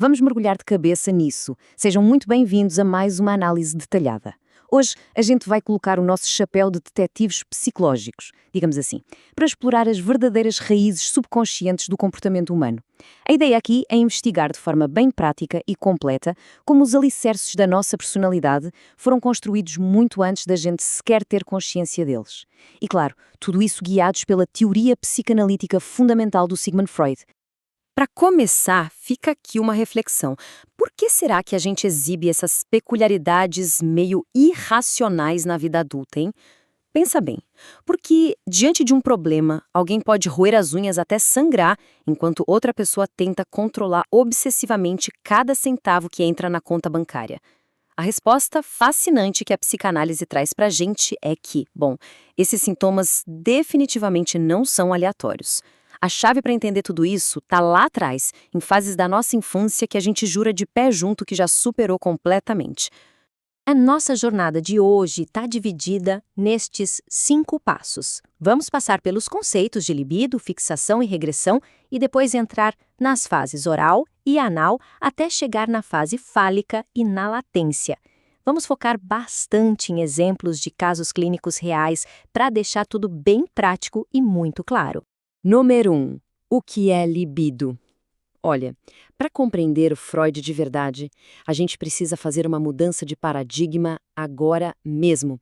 Vamos mergulhar de cabeça nisso. Sejam muito bem-vindos a mais uma análise detalhada. Hoje a gente vai colocar o nosso chapéu de detetives psicológicos, digamos assim, para explorar as verdadeiras raízes subconscientes do comportamento humano. A ideia aqui é investigar de forma bem prática e completa como os alicerces da nossa personalidade foram construídos muito antes da gente sequer ter consciência deles. E claro, tudo isso guiados pela teoria psicanalítica fundamental do Sigmund Freud. Para começar, fica aqui uma reflexão. Por que será que a gente exibe essas peculiaridades meio irracionais na vida adulta, hein? Pensa bem, porque diante de um problema, alguém pode roer as unhas até sangrar, enquanto outra pessoa tenta controlar obsessivamente cada centavo que entra na conta bancária. A resposta fascinante que a psicanálise traz pra gente é que, bom, esses sintomas definitivamente não são aleatórios. A chave para entender tudo isso tá lá atrás, em fases da nossa infância que a gente jura de pé junto que já superou completamente. A nossa jornada de hoje está dividida nestes 5 passos. Vamos passar pelos conceitos de libido, fixação e regressão e depois entrar nas fases oral e anal até chegar na fase fálica e na latência. Vamos focar bastante em exemplos de casos clínicos reais para deixar tudo bem prático e muito claro. Número 1. O que é libido? Olha, para compreender o Freud de verdade, a gente precisa fazer uma mudança de paradigma agora mesmo.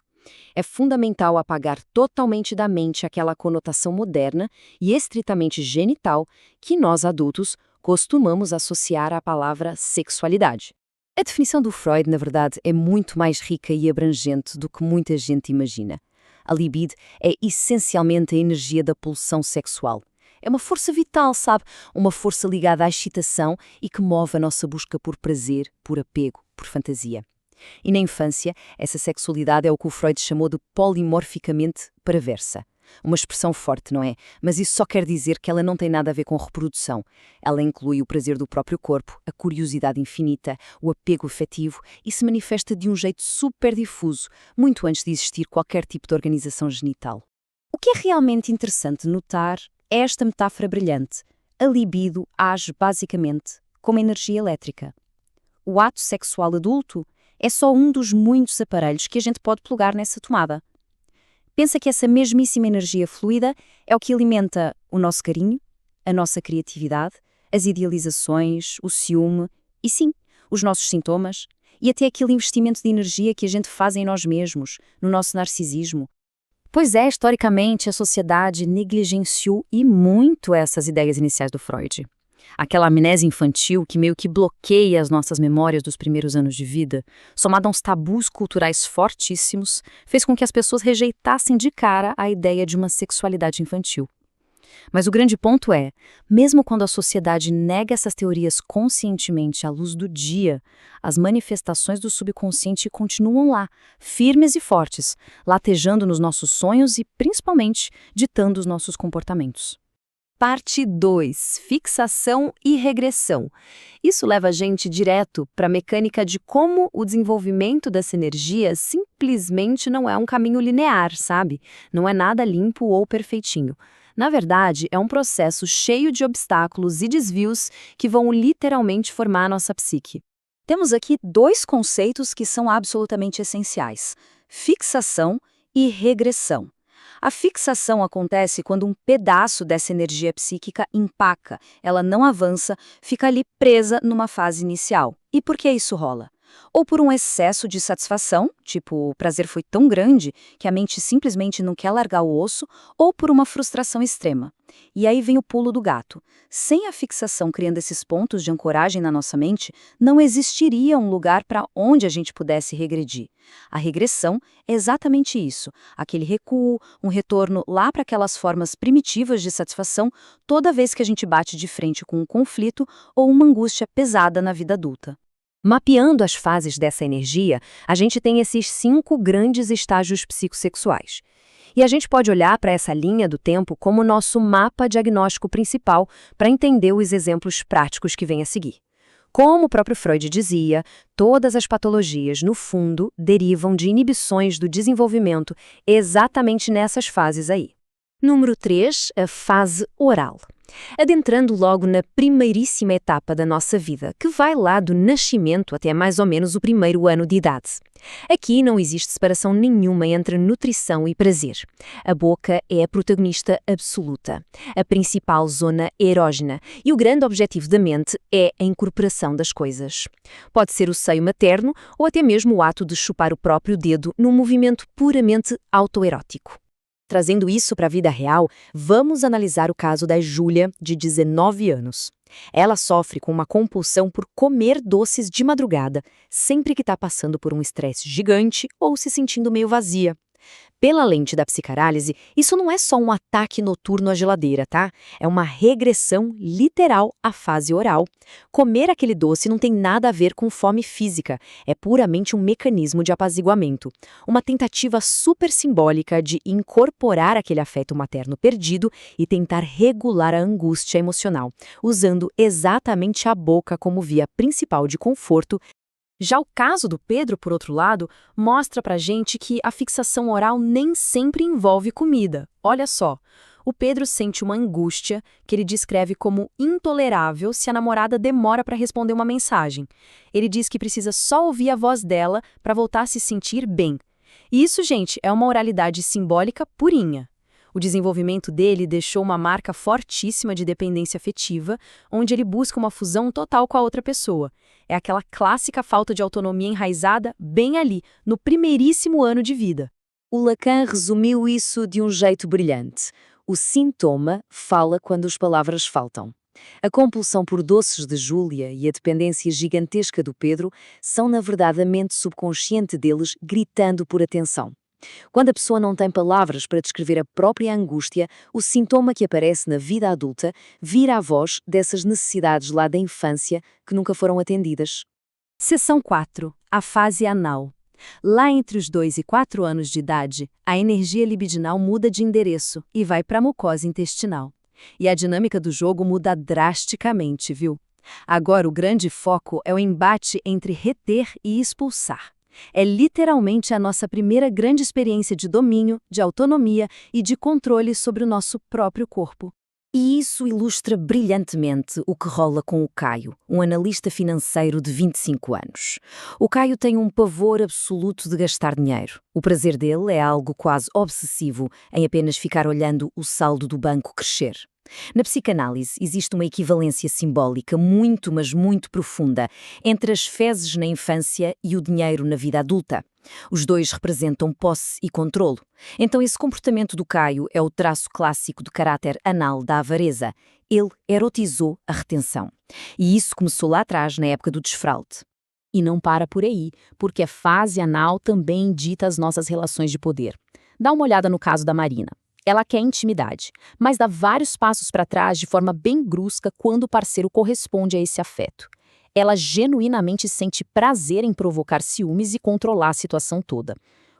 É fundamental apagar totalmente da mente aquela conotação moderna e estritamente genital que nós adultos costumamos associar à palavra sexualidade. A definição do Freud, na verdade, é muito mais rica e abrangente do que muita gente imagina. A libido é essencialmente a energia da pulsão sexual. É uma força vital, sabe? Uma força ligada à excitação e que move a nossa busca por prazer, por apego, por fantasia. E na infância, essa sexualidade é o que o Freud chamou de polimorficamente perversa. Uma expressão forte, não é? Mas isso só quer dizer que ela não tem nada a ver com reprodução. Ela inclui o prazer do próprio corpo, a curiosidade infinita, o apego afetivo e se manifesta de um jeito super difuso, muito antes de existir qualquer tipo de organização genital. O que é realmente interessante notar é esta metáfora brilhante. A libido age basicamente como energia elétrica. O ato sexual adulto é só um dos muitos aparelhos que a gente pode plugar nessa tomada. Pensa que essa mesmíssima energia fluida é o que alimenta o nosso carinho, a nossa criatividade, as idealizações, o ciúme e, sim, os nossos sintomas e até aquele investimento de energia que a gente faz em nós mesmos, no nosso narcisismo. Pois é, historicamente, a sociedade negligenciou e muito essas ideias iniciais do Freud. Aquela amnésia infantil que meio que bloqueia as nossas memórias dos primeiros anos de vida, somada a uns tabus culturais fortíssimos, fez com que as pessoas rejeitassem de cara a ideia de uma sexualidade infantil. Mas o grande ponto é, mesmo quando a sociedade nega essas teorias conscientemente à luz do dia, as manifestações do subconsciente continuam lá, firmes e fortes, latejando nos nossos sonhos e, principalmente, ditando os nossos comportamentos. Parte 2. Fixação e regressão. Isso leva a gente direto para a mecânica de como o desenvolvimento dessa energia simplesmente não é um caminho linear, sabe? Não é nada limpo ou perfeitinho. Na verdade, é um processo cheio de obstáculos e desvios que vão literalmente formar a nossa psique. Temos aqui 2 conceitos que são absolutamente essenciais: fixação e regressão. A fixação acontece quando um pedaço dessa energia psíquica empaca, ela não avança, fica ali presa numa fase inicial. E por que isso rola? Ou por um excesso de satisfação, tipo, o prazer foi tão grande que a mente simplesmente não quer largar o osso, ou por uma frustração extrema. E aí vem o pulo do gato. Sem a fixação criando esses pontos de ancoragem na nossa mente, não existiria um lugar para onde a gente pudesse regredir. A regressão é exatamente isso, aquele recuo, um retorno lá para aquelas formas primitivas de satisfação toda vez que a gente bate de frente com um conflito ou uma angústia pesada na vida adulta. Mapeando as fases dessa energia, a gente tem esses 5 grandes estágios psicossexuais. E a gente pode olhar para essa linha do tempo como nosso mapa diagnóstico principal para entender os exemplos práticos que vêm a seguir. Como o próprio Freud dizia, todas as patologias, no fundo, derivam de inibições do desenvolvimento exatamente nessas fases aí. Número 3, a fase oral. Adentrando logo na primeiríssima etapa da nossa vida, que vai lá do nascimento até mais ou menos o primeiro ano de idade. Aqui não existe separação nenhuma entre nutrição e prazer. A boca é a protagonista absoluta, a principal zona erógena, e o grande objetivo da mente é a incorporação das coisas. Pode ser o seio materno ou até mesmo o ato de chupar o próprio dedo num movimento puramente autoerótico. Trazendo isso para a vida real, vamos analisar o caso da Júlia, de 19 anos. Ela sofre com uma compulsão por comer doces de madrugada, sempre que está passando por um estresse gigante ou se sentindo meio vazia. Pela lente da psicanálise, isso não é só um ataque noturno à geladeira, tá? É uma regressão literal à fase oral. Comer aquele doce não tem nada a ver com fome física, é puramente um mecanismo de apaziguamento. Uma tentativa super simbólica de incorporar aquele afeto materno perdido e tentar regular a angústia emocional, usando exatamente a boca como via principal de conforto. Já o caso do Pedro, por outro lado, mostra pra gente que a fixação oral nem sempre envolve comida. Olha só, o Pedro sente uma angústia que ele descreve como intolerável se a namorada demora para responder uma mensagem. Ele diz que precisa só ouvir a voz dela para voltar a se sentir bem. E isso, gente, é uma oralidade simbólica purinha. O desenvolvimento dele deixou uma marca fortíssima de dependência afetiva, onde ele busca uma fusão total com a outra pessoa. É aquela clássica falta de autonomia enraizada bem ali, no primeiríssimo ano de vida. O Lacan resumiu isso de um jeito brilhante. O sintoma fala quando as palavras faltam. A compulsão por doces de Júlia e a dependência gigantesca do Pedro são, na verdade, a mente subconsciente deles gritando por atenção. Quando a pessoa não tem palavras para descrever a própria angústia, o sintoma que aparece na vida adulta vira a voz dessas necessidades lá da infância que nunca foram atendidas. Seção 4. A fase anal. Lá entre os 2 e 4 anos de idade, a energia libidinal muda de endereço e vai para a mucosa intestinal. E a dinâmica do jogo muda drasticamente, viu? Agora o grande foco é o embate entre reter e expulsar. É literalmente a nossa primeira grande experiência de domínio, de autonomia e de controle sobre o nosso próprio corpo. E isso ilustra brilhantemente o que rola com o Caio, um analista financeiro de 25 anos. O Caio tem um pavor absoluto de gastar dinheiro. O prazer dele é algo quase obsessivo em apenas ficar olhando o saldo do banco crescer. Na psicanálise, existe uma equivalência simbólica muito, mas muito profunda entre as fezes na infância e o dinheiro na vida adulta. Os dois representam posse e controlo. Então esse comportamento do Caio é o traço clássico de caráter anal da avareza. Ele erotizou a retenção. E isso começou lá atrás, na época do desfraude. E não para por aí, porque a fase anal também dita as nossas relações de poder. Dá uma olhada no caso da Marina. Ela quer intimidade, mas dá vários passos para trás de forma bem brusca quando o parceiro corresponde a esse afeto. Ela genuinamente sente prazer em provocar ciúmes e controlar a situação toda.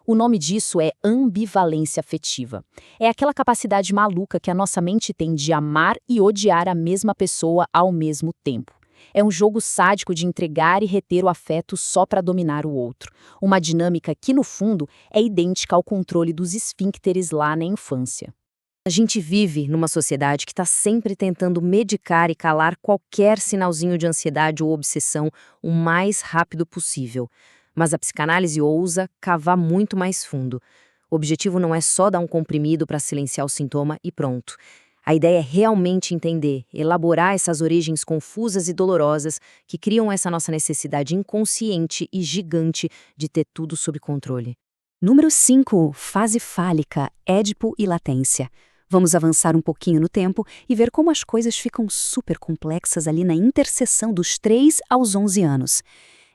O nome disso é ambivalência afetiva. É aquela capacidade maluca que a nossa mente tem de amar e odiar a mesma pessoa ao mesmo tempo. É um jogo sádico de entregar e reter o afeto só para dominar o outro. Uma dinâmica que, no fundo, é idêntica ao controle dos esfíncteres lá na infância. A gente vive numa sociedade que está sempre tentando medicar e calar qualquer sinalzinho de ansiedade ou obsessão o mais rápido possível. Mas a psicanálise ousa cavar muito mais fundo. O objetivo não é só dar um comprimido para silenciar o sintoma e pronto. A ideia é realmente entender, elaborar essas origens confusas e dolorosas que criam essa nossa necessidade inconsciente e gigante de ter tudo sob controle. Número 5. Fase fálica, Édipo e latência. Vamos avançar um pouquinho no tempo e ver como as coisas ficam super complexas ali na interseção dos 3 aos 11 anos.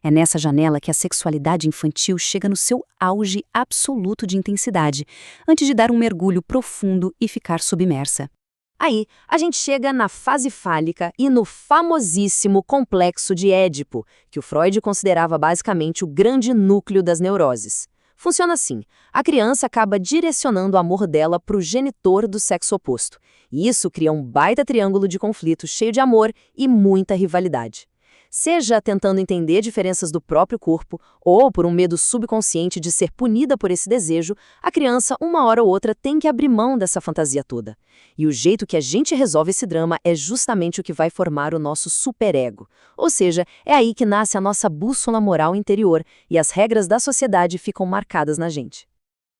É nessa janela que a sexualidade infantil chega no seu auge absoluto de intensidade, antes de dar um mergulho profundo e ficar submersa. Aí, a gente chega na fase fálica e no famosíssimo complexo de Édipo, que o Freud considerava basicamente o grande núcleo das neuroses. Funciona assim, a criança acaba direcionando o amor dela para o genitor do sexo oposto. E isso cria um baita triângulo de conflito cheio de amor e muita rivalidade. Seja tentando entender diferenças do próprio corpo ou por um medo subconsciente de ser punida por esse desejo, a criança, uma hora ou outra, tem que abrir mão dessa fantasia toda. E o jeito que a gente resolve esse drama é justamente o que vai formar o nosso superego. Ou seja, é aí que nasce a nossa bússola moral interior e as regras da sociedade ficam marcadas na gente.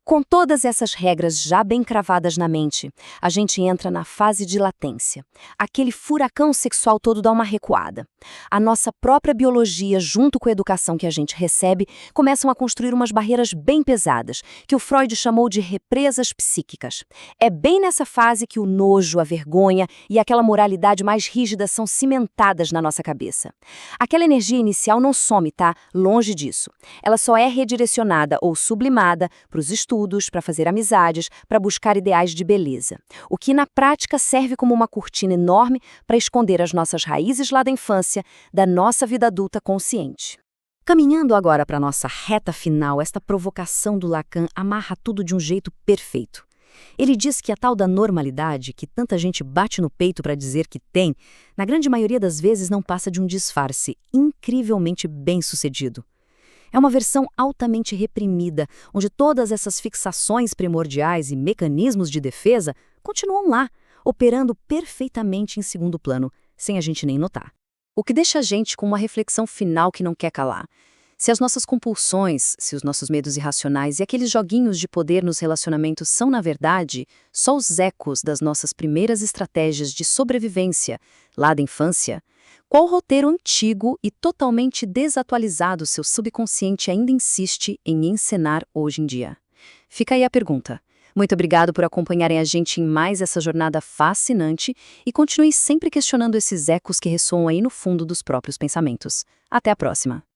Com todas essas regras já bem cravadas na mente, a gente entra na fase de latência. Aquele furacão sexual todo dá uma recuada. A nossa própria biologia, junto com a educação que a gente recebe, começam a construir umas barreiras bem pesadas, que o Freud chamou de represas psíquicas. É bem nessa fase que o nojo, a vergonha e aquela moralidade mais rígida são cimentadas na nossa cabeça. Aquela energia inicial não some, tá? Longe disso. Ela só é redirecionada ou sublimada para os estudos, para fazer amizades, para buscar ideais de beleza. O que na prática serve como uma cortina enorme para esconder as nossas raízes lá da infância, da nossa vida adulta consciente. Caminhando agora para a nossa reta final, esta provocação do Lacan amarra tudo de um jeito perfeito. Ele diz que a tal da normalidade, que tanta gente bate no peito para dizer que tem, na grande maioria das vezes não passa de um disfarce incrivelmente bem-sucedido. É uma versão altamente reprimida, onde todas essas fixações primordiais e mecanismos de defesa continuam lá, operando perfeitamente em segundo plano, sem a gente nem notar. O que deixa a gente com uma reflexão final que não quer calar. Se as nossas compulsões, se os nossos medos irracionais e aqueles joguinhos de poder nos relacionamentos são, na verdade, só os ecos das nossas primeiras estratégias de sobrevivência lá da infância, qual roteiro antigo e totalmente desatualizado seu subconsciente ainda insiste em encenar hoje em dia? Fica aí a pergunta. Muito obrigado por acompanharem a gente em mais essa jornada fascinante e continue sempre questionando esses ecos que ressoam aí no fundo dos próprios pensamentos. Até a próxima!